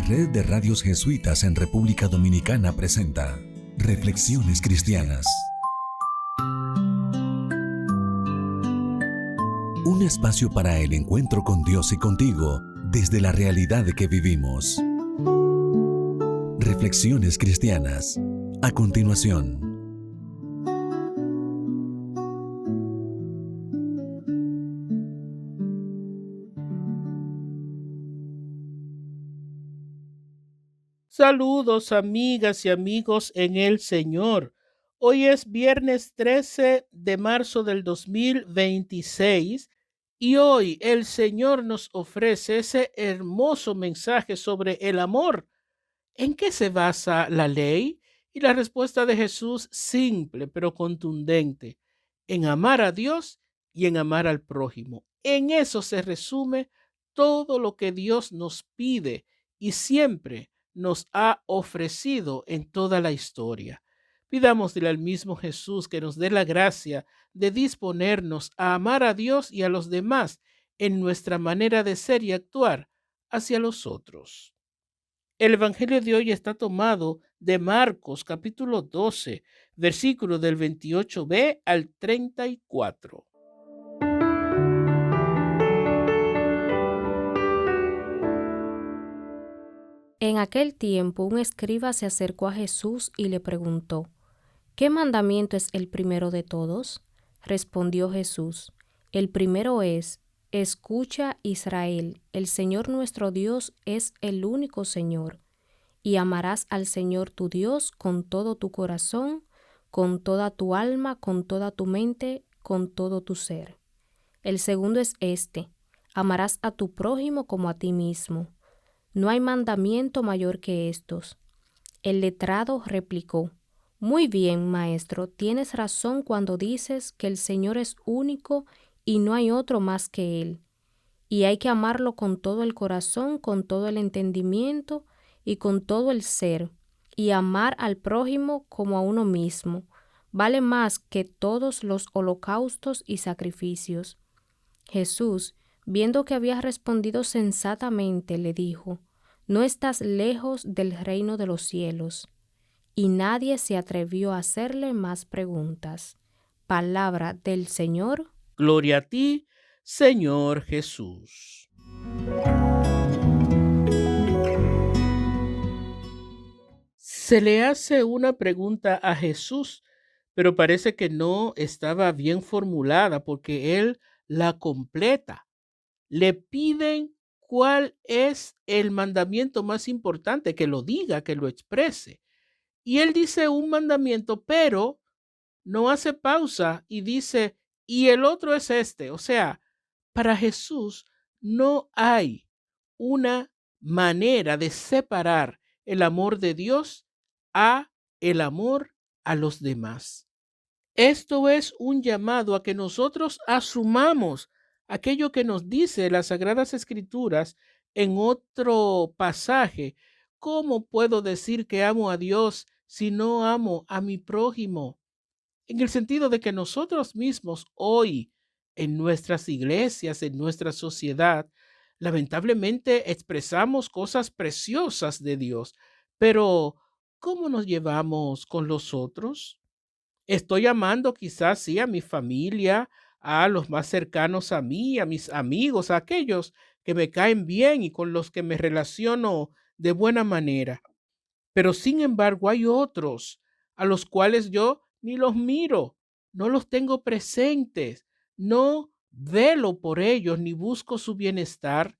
La Red de Radios Jesuitas en República Dominicana presenta Reflexiones Cristianas. Un espacio para el encuentro con Dios y contigo desde la realidad que vivimos. Reflexiones Cristianas. A continuación. Saludos amigas y amigos en el Señor. Hoy es viernes 13 de marzo del 2026 y hoy el Señor nos ofrece ese hermoso mensaje sobre el amor. ¿En qué se basa la ley? Y la respuesta de Jesús, simple pero contundente: en amar a Dios y en amar al prójimo. En eso se resume todo lo que Dios nos pide y siempre nos ha ofrecido en toda la historia. Pidámosle al mismo Jesús que nos dé la gracia de disponernos a amar a Dios y a los demás en nuestra manera de ser y actuar hacia los otros. El Evangelio de hoy está tomado de Marcos capítulo 12, versículo del 28b al 34. En aquel tiempo un escriba se acercó a Jesús y le preguntó: ¿Qué mandamiento es el primero de todos? Respondió Jesús: El primero es: Escucha, Israel, el Señor nuestro Dios es el único Señor, y amarás al Señor tu Dios con todo tu corazón, con toda tu alma, con toda tu mente, con todo tu ser. El segundo es este: amarás a tu prójimo como a ti mismo. No hay mandamiento mayor que estos. El letrado replicó: Muy bien, maestro, tienes razón cuando dices que el Señor es único y no hay otro más que Él. Y hay que amarlo con todo el corazón, con todo el entendimiento y con todo el ser. Y amar al prójimo como a uno mismo vale más que todos los holocaustos y sacrificios. Jesús, viendo que había respondido sensatamente, le dijo: No estás lejos del reino de los cielos. Y nadie se atrevió a hacerle más preguntas. Palabra del Señor. Gloria a ti, Señor Jesús. Se le hace una pregunta a Jesús, pero parece que no estaba bien formulada porque él la completa. Le piden cuál es el mandamiento más importante, que lo diga, que lo exprese. Y él dice un mandamiento, pero no hace pausa y dice, y el otro es este. O sea, para Jesús no hay una manera de separar el amor de Dios a el amor a los demás. Esto es un llamado a que nosotros asumamos aquello que nos dice las Sagradas Escrituras en otro pasaje. ¿Cómo puedo decir que amo a Dios si no amo a mi prójimo? En el sentido de que nosotros mismos hoy, en nuestras iglesias, en nuestra sociedad, lamentablemente expresamos cosas preciosas de Dios, pero ¿cómo nos llevamos con los otros? Estoy amando quizás sí a mi familia, a los más cercanos a mí, a mis amigos, a aquellos que me caen bien y con los que me relaciono de buena manera. Pero sin embargo hay otros a los cuales yo ni los miro, no los tengo presentes, no velo por ellos ni busco su bienestar.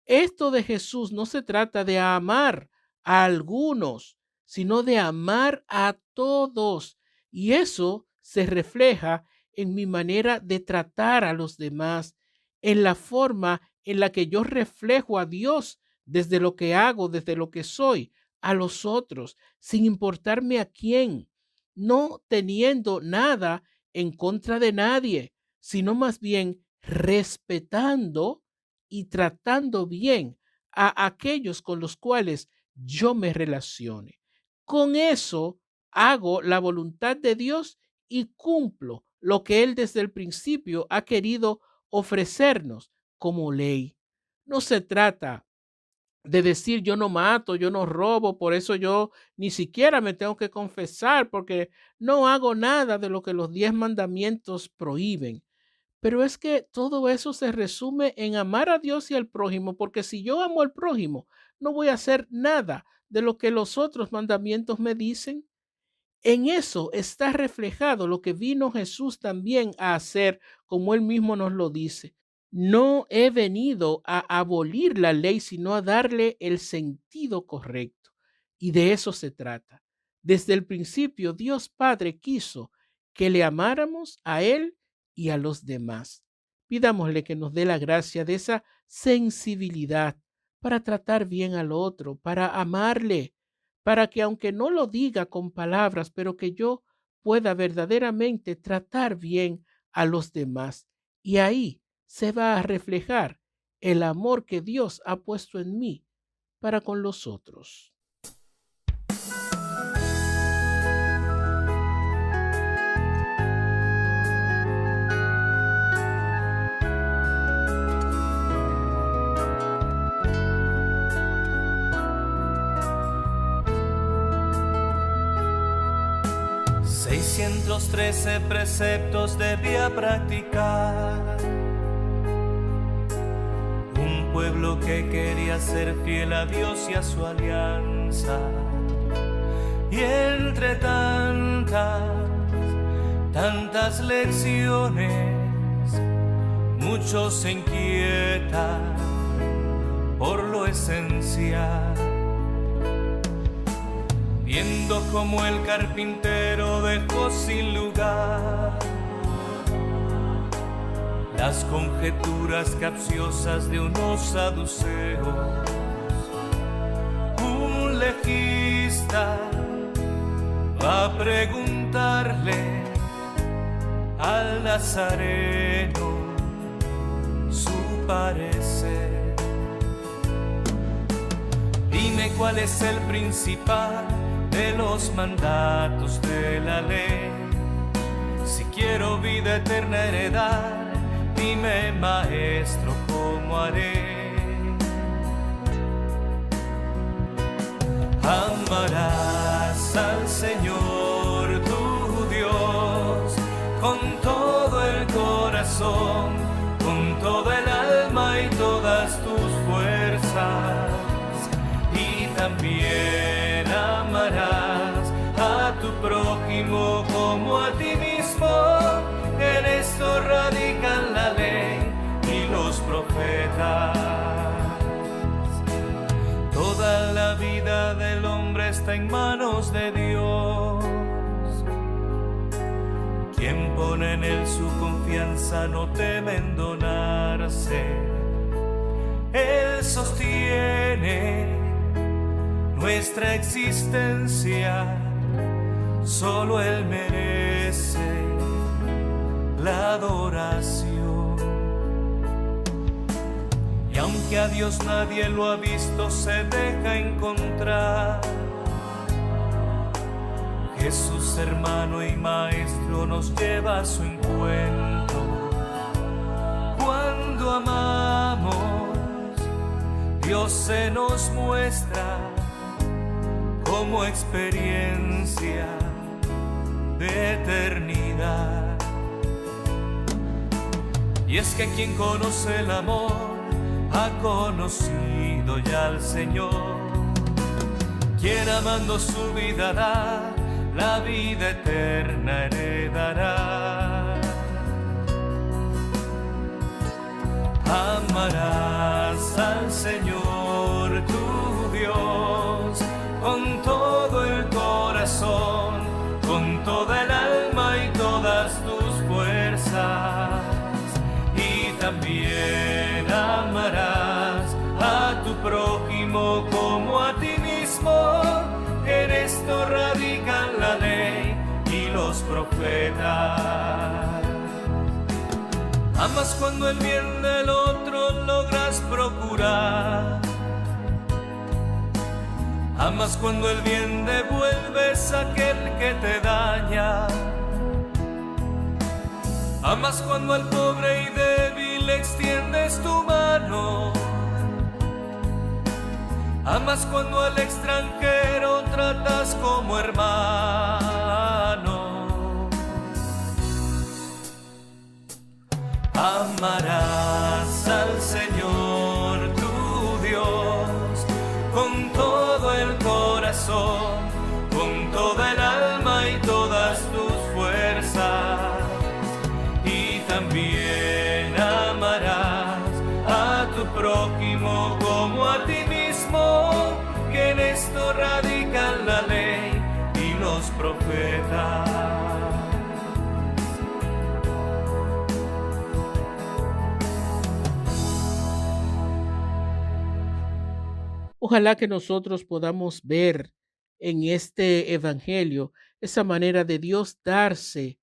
Esto de Jesús no se trata de amar a algunos, sino de amar a todos. Y eso se refleja en mi manera de tratar a los demás, en la forma en la que yo reflejo a Dios desde lo que hago, desde lo que soy, a los otros, sin importarme a quién, no teniendo nada en contra de nadie, sino más bien respetando y tratando bien a aquellos con los cuales yo me relacione. Con eso hago la voluntad de Dios y cumplo lo que Él desde el principio ha querido ofrecernos como ley. No se trata de decir yo no mato, yo no robo, por eso yo ni siquiera me tengo que confesar porque no hago nada de lo que los 10 mandamientos prohíben. Pero es que todo eso se resume en amar a Dios y al prójimo, porque si yo amo al prójimo, no voy a hacer nada de lo que los otros mandamientos me dicen. En eso está reflejado lo que vino Jesús también a hacer, como él mismo nos lo dice. No he venido a abolir la ley, sino a darle el sentido correcto. Y de eso se trata. Desde el principio, Dios Padre quiso que le amáramos a Él y a los demás. Pidámosle que nos dé la gracia de esa sensibilidad para tratar bien al otro, para amarle, para que aunque no lo diga con palabras, pero que yo pueda verdaderamente tratar bien a los demás. Y ahí se va a reflejar el amor que Dios ha puesto en mí para con los otros. ...613 preceptos debía practicar. Un pueblo que quería ser fiel a Dios y a su alianza. Y entre tantas lecciones, muchos se inquietan por lo esencial. Viendo como el carpintero dejó sin lugar las conjeturas capciosas de unos saduceos, un legista va a preguntarle al nazareno su parecer. Dime cuál es el principal de los mandatos de la ley. Si quiero vida eterna heredar, dime, maestro, ¿cómo haré? Amarás al Señor tu Dios con todo el corazón, con toda el alma y todas tus fuerzas. Y también amarás a tu prójimo como a ti mismo. En esto radican la ley y los profetas. Toda la vida del hombre está en manos de Dios. Quien pone en él su confianza no teme endonarse. Él sostiene nuestra existencia, solo Él merece la adoración. Y aunque a Dios nadie lo ha visto, se deja encontrar. Jesús, hermano y maestro, nos lleva a su encuentro. Cuando amamos, Dios se nos muestra como experiencia de eternidad. Y es que quien conoce el amor ha conocido ya al Señor. Quien amando su vida da, la vida eterna heredará. Amarás al Señor tu Dios con todo el corazón, con toda el alma y todas tus fuerzas. Y también amarás a tu prójimo como a ti mismo. En esto radican la ley y los profetas. Amas cuando el bien del otro logras procurar. Amas cuando el bien devuelves a aquel que te daña. Amas cuando al pobre y débil extiendes tu mano. Amas cuando al extranjero tratas como hermano. Amarás al Señor tu Dios con todo el corazón, con toda el alma y todas tus fuerzas. Y también amarás a tu prójimo como a ti mismo, que en esto radican la ley y los profetas. Ojalá que nosotros podamos ver en este evangelio esa manera de Dios darse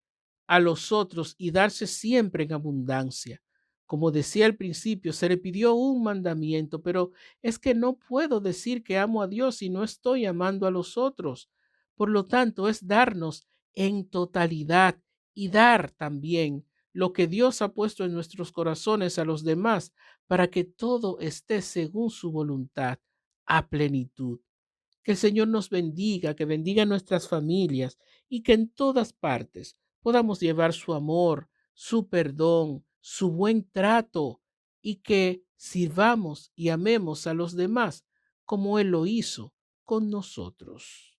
a los otros y darse siempre en abundancia. Como decía al principio, se le pidió un mandamiento, pero es que no puedo decir que amo a Dios si no estoy amando a los otros. Por lo tanto, es darnos en totalidad y dar también lo que Dios ha puesto en nuestros corazones a los demás para que todo esté según su voluntad a plenitud. Que el Señor nos bendiga, que bendiga nuestras familias y que en todas partes podamos llevar su amor, su perdón, su buen trato y que sirvamos y amemos a los demás como Él lo hizo con nosotros.